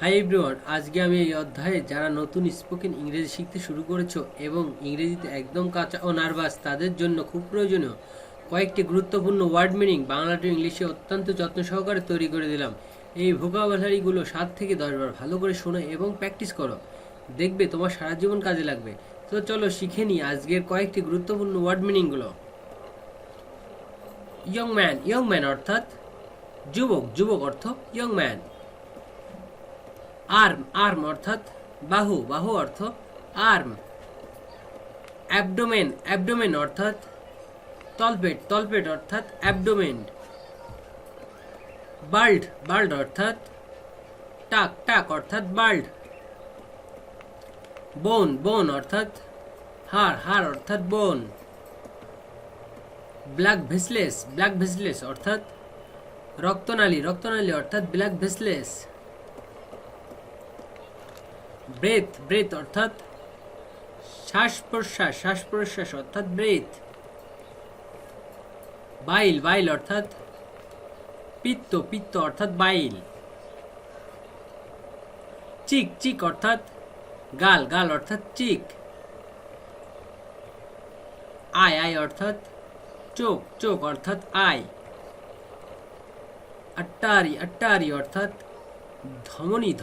Hi everyone, আজকে আমি এই অধ্যায়ে যারা নতুন স্পোকেন ইংরেজি শিখতে শুরু করেছো এবং ইংরেজিতে একদম কাঁচা ও নার্ভাস তাদের জন্য খুব প্রয়োজনীয় কয়েকটি গুরুত্বপূর্ণ ওয়ার্ড মিনিং বাংলা টু ইংলিশে অত্যন্ত যত্ন সহকারে তৈরি করে দিলাম। এই ভোকাবুলারিগুলো 7 থেকে 10 বার ভালো করে শোনো এবং প্র্যাকটিস করো, দেখবে তোমার সারা জীবন কাজে লাগবে। তো চলো শিখে নিই আজকের কয়েকটি গুরুত্বপূর্ণ ওয়ার্ড মিনিংগুলো। ইয়ং ম্যান অর্থাৎ যুবক, যুবক অর্থ ইয়ং ম্যান। আর্ম অর্থাৎ বাহু, বাহু অর্থ আর্ম। অ্যাবডোমেন অর্থাৎ তলপেট, তলপেট অর্থাৎ অ্যাবডোমেন। বাল্ড অর্থাৎ টাক, টাক অর্থাৎ বাল্ড। বোন অর্থাৎ হাড়, হাড় অর্থাৎ বোন। ব্ল্যাক ভেসলেস অর্থাৎ রক্তনালী, রক্তনালী অর্থাৎ ব্ল্যাক ভেসলেস। ব্রেথ অর্থাৎ শ্বাস প্রশ্বাস অর্থাৎ ব্রেথ। বাইল অর্থাৎ পিত্ত অর্থাৎ বাইল। চিক অর্থাৎ গাল অর্থাৎ চিক। আই অর্থাৎ চোখ অর্থাৎ আই। আট্টারি অর্থাৎ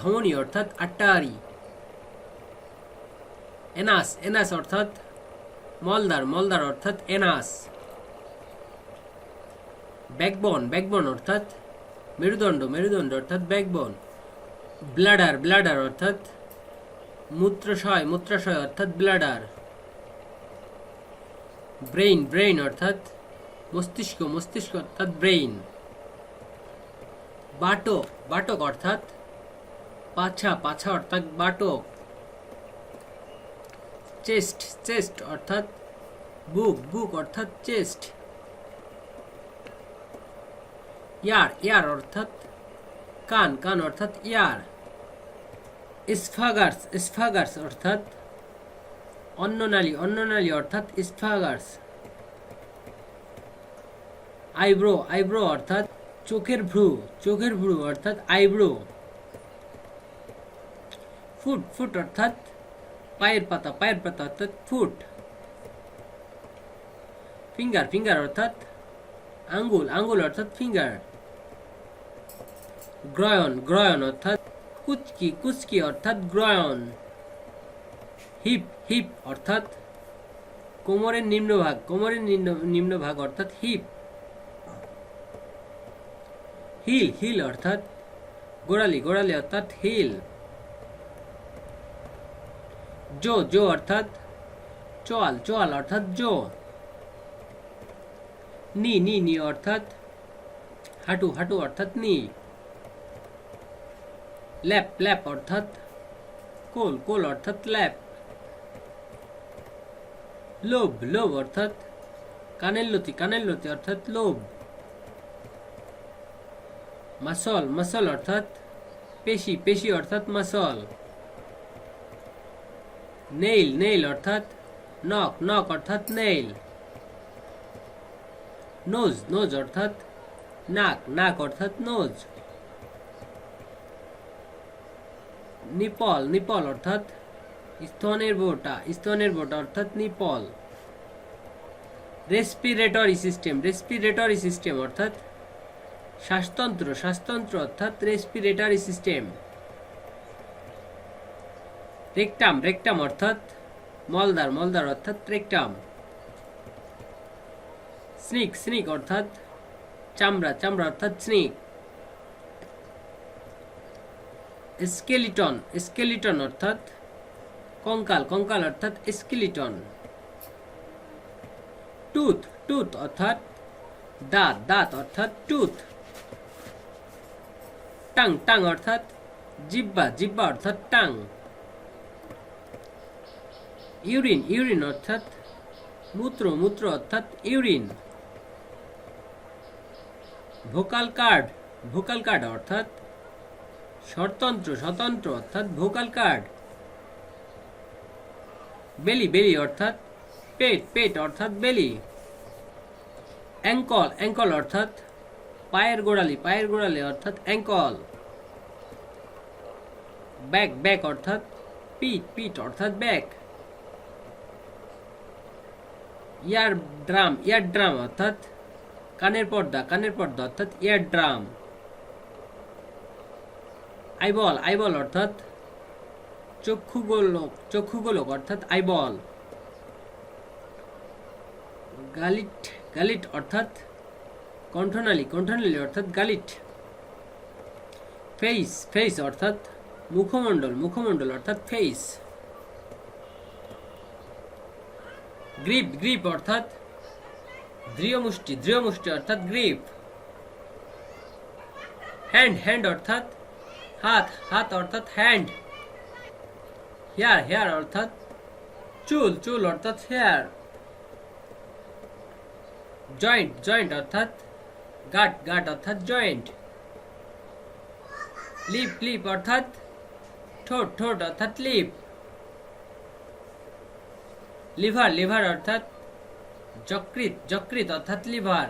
ধমনী অর্থাৎ আট্টারি। এনাস অর্থাৎ মলদার অর্থাৎ এনাস। ব্যাকবোন অর্থাৎ মেরুদণ্ড অর্থাৎ ব্যাকবোন। ব্লাডার অর্থাৎ মূত্রাশয় অর্থাৎ ব্লাডার। ব্রেইন অর্থাৎ মস্তিষ্ক অর্থাৎ ব্রেইন। বাটক অর্থাৎ পাছা অর্থাৎ বাটক। চেস্ট অর্থাৎ বুক অর্থাৎ চেস্ট। ইয়ার অর্থাৎ কান অর্থাৎ ইয়ার। ইসফাগার্স অর্থাৎ অন্ননালী অর্থাৎ ইসফাগার্স। আইব্রো অর্থাৎ চোখের ভ্রু অর্থাৎ আইব্রো। ফুট অর্থাৎ পায়ের পাতা অর্থাৎ ফুট। ফিঙ্গার অর্থাৎ আঙ্গুল অর্থাৎ ফিঙ্গার। গ্রয়ন অর্থাৎ কুচকি অর্থাৎ গ্রয়ন। হিপ অর্থাৎ কোমরের নিম্নভাগ অর্থাৎ হিপ। হিল অর্থাৎ গোড়ালি অর্থাৎ হিল। জো অর্থাৎ চোয়াল অর্থাৎ জো। নি অর্থাৎ হাঁটু অর্থাৎ নি। ল্যাপ অর্থাৎ কোল অর্থাৎ ল্যাপ। লোভ অর্থাৎ কানের লতি অর্থাৎ লোভ। মাসল অর্থাৎ পেশি অর্থাৎ মাসল। নেইল অর্থাৎ নখ অর্থাৎ নেইল। নোজ অর্থাৎ নাক অর্থাৎ নোজ। নিপল অর্থাৎ স্তনের বোটা অর্থাৎ নিপল। রেসপিরেটরি সিস্টেম অর্থাৎ শ্বাসতন্ত্র অর্থাৎ রেসপিরেটরি সিস্টেম। রেকটাম অর্থাৎ মলদার অর্থাৎ রেকটাম। স্নিক অর্থাৎ চামড়া অর্থাৎ স্নিক। স্কেলিটন অর্থাৎ কঙ্কাল অর্থাৎ স্কেলিটন। টুথ অর্থাৎ দাঁত অর্থাৎ টুথ। টাং অর্থাৎ জিহ্বা অর্থাৎ টাং। ইউরিন অর্থাৎ মূত্র অর্থাৎ ইউরিন। ভোকাল কার্ড অর্থাৎ স্বরতন্ত্র অর্থাৎ ভোকাল কার্ড। বেলি অর্থাৎ পেট অর্থাৎ বেলি। অ্যাঙ্কল অর্থাৎ পায়ের গোড়ালি অর্থাৎ অ্যাঙ্কল। ব্যাক ব্যাক অর্থাৎ পিঠ পিঠ অর্থাৎ ব্যাক। ইয়ার ড্রাম অর্থাৎ কানের পর্দা অর্থাৎ ইয়ার ড্রাম। আইবল অর্থাৎ চক্ষুগোলক অর্থাৎ আইবল। গালিট অর্থাৎ কণ্ঠনালী অর্থাৎ গালিট। ফেস অর্থাৎ মুখমণ্ডল অর্থাৎ ফেস। গ্রিপ অর্থাৎ দৃঢ় মুষ্টি অর্থাৎ গ্রিপ। হ্যান্ড অর্থাৎ হাত অর্থাৎ হ্যান্ড। হেয়ার অর্থাৎ চুল অর্থাৎ হেয়ার। জয়েন্ট অর্থাৎ গাঁট অর্থাৎ জয়েন্ট। লিপ অর্থাৎ ঠোঁট অর্থাৎ লিপ। লিভার অর্থাৎ যকৃৎ অর্থাৎ লিভার।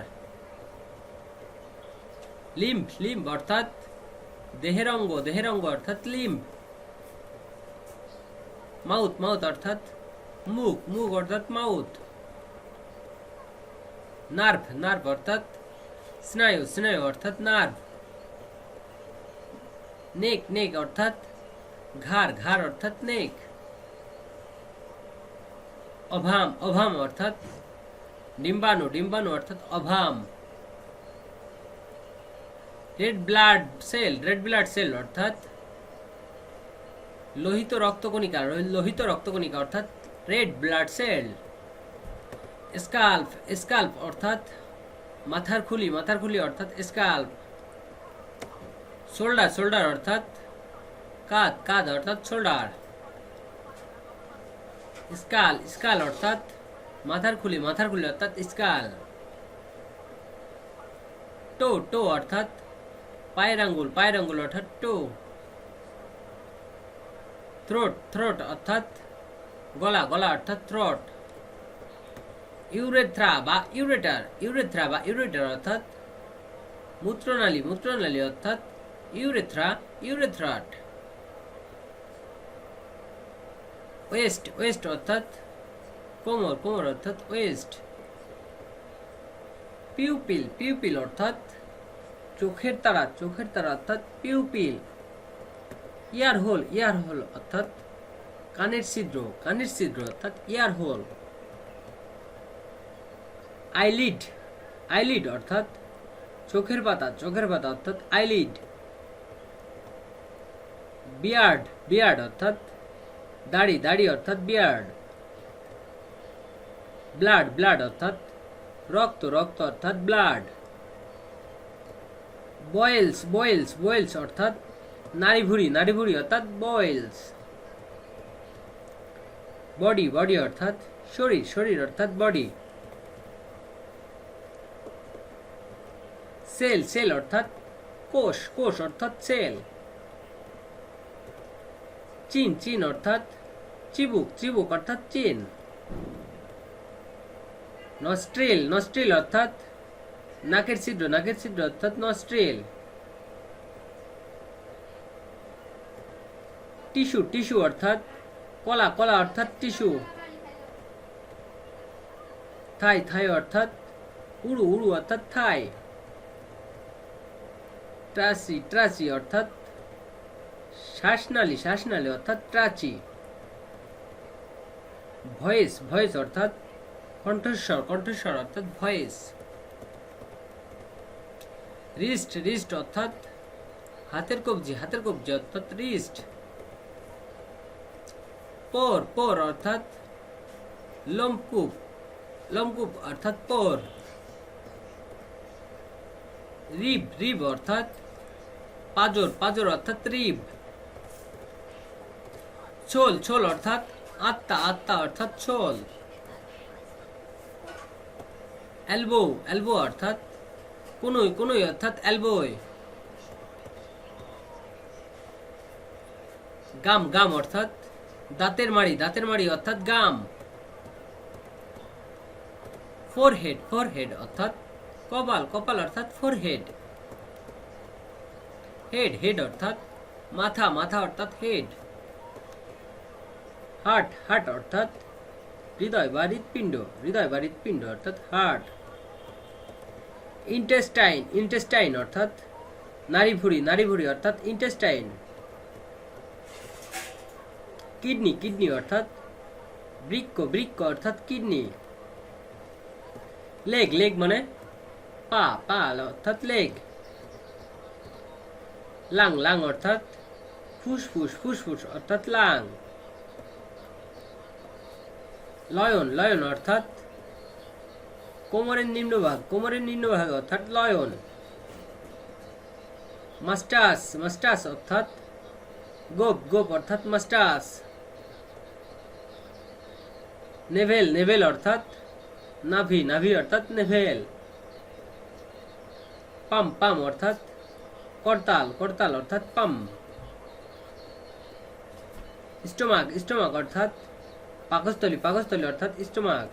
লিম্ব অর্থাৎ দেহের অঙ্গ অর্থাৎ লিম্ব। মাউথ অর্থাৎ মুখ অর্থাৎ মাউথ। নার্ভ অর্থাৎ স্নায়ু অর্থাৎ নার্ভ। নেক অর্থাৎ ঘাড় অর্থাৎ নেক। অভাম অর্থাৎ ডিম্বাণু অর্থাৎ অভাম। রেড ব্লাড সেল অর্থাৎ লোহিত রক্তকণিকা অর্থাৎ রেড ব্লাড সেল। স্কাল্প অর্থাৎ মাথার খুলি অর্থাৎ স্কাল্প। শোল্ডার অর্থাৎ কাঁধ অর্থাৎ শোল্ডার। স্কাল অর্থাৎ মাথার খুলি অর্থাৎ স্কাল। টো অর্থাৎ পায়ের আঙ্গুল অর্থাৎ টো। থ্রোট অর্থাৎ গলা অর্থাৎ থ্রোট। ইউরেথ্রা বা ইউরেটার অর্থাৎ মূত্রনালী অর্থাৎ ইউরেথ্রাট। ওয়েস্ট অর্থাৎ কোমর অর্থাৎ ওয়েস্ট। পিউপিল অর্থাৎ চোখের তারা অর্থাৎ পিউপিল। ইয়ার হোল অর্থাৎ কানের ছিদ্র অর্থাৎ ইয়ার হোল। আইলিড অর্থাৎ চোখের পাতা অর্থাৎ আইলিড। বিয়ার্ড অর্থাৎ দাড়ি অর্থাৎ বিয়ার্ড। ব্লাড অর্থাৎ রক্ত অর্থাৎ ব্লাড। বয়েলস অর্থাৎ নাড়িভুঁড়ি অর্থাৎ বয়েলস। বডি অর্থাৎ শরীর অর্থাৎ বডি। সেল অর্থাৎ কোষ অর্থাৎ সেল। চিন অর্থাৎ চিবুক অর্থাৎ চিন। নস্ট্রিল অর্থাৎ নাকের ছিদ্র অর্থাৎ নস্ট্রিল। টিস্যু অর্থাৎ কলা অর্থাৎ টিস্যু। থাই অর্থাৎ উড়ু অর্থাৎ থাই। ট্রাচি অর্থাৎ শ্বাসনালী অর্থাৎ ট্রাচি। ভয়েস অর্থাৎ কণ্ঠস্বর অর্থাৎ ভয়েস। রিস্ট অর্থাৎ হাতের কবজি অর্থাৎ রিস্ট। পোর অর্থাৎ লোমকূপ অর্থাৎ পোর। রিব অর্থাৎ পাজর অর্থাৎ রিব। ছোল অর্থাৎ আত্মা অর্থাৎ ছোল। এলবো অর্থাৎ কোনই অর্থাৎ এলবোয়। গাম অর্থাৎ দাঁতের মাড়ি অর্থাৎ গাম। ফোরহেড অর্থাৎ কপাল অর্থাৎ ফোরহেড। হেড অর্থাৎ মাথা, মাথা অর্থাৎ হেড। হার্ট, হার্ট অর্থাৎ হৃদয় বা হৃৎপিণ্ড, হৃদয় বা হৃৎপিণ্ড অর্থাৎ হার্ট। ইন্টেস্টাইন, ইন্টেস্টাইন অর্থাৎ নাড়িভুঁড়ি, নাড়িভুঁড়ি অর্থাৎ ইন্টেস্টাইন। কিডনি, কিডনি অর্থাৎ বৃক্ক, বৃক্ক অর্থাৎ কিডনি। লেগ, লেগ মানে পা, পা অর্থাৎ লেগ। লাং, লাং অর্থাৎ ফুসফুস, ফুসফুস অর্থাৎ লাং। লয়ন, লয়ন অর্থাৎ কোমরের নিম্নভাগ, কোমরের নিম্নভাগ অর্থাৎ লয়ন। মাস্টাস, মাস্টাস অর্থাৎ গোপ, গোপ অর্থাৎ মাস্টাস। নেভেল, নেভেল অর্থাৎ নাভি, নাভি অর্থাৎ নেভেল। পাম, পাম অর্থাৎ করতাল, করতাল অর্থাৎ পাম। স্টোমাক, স্টোমাক অর্থাৎ পাকস্থলী, পাকস্থলী অর্থাৎ স্টোমাক।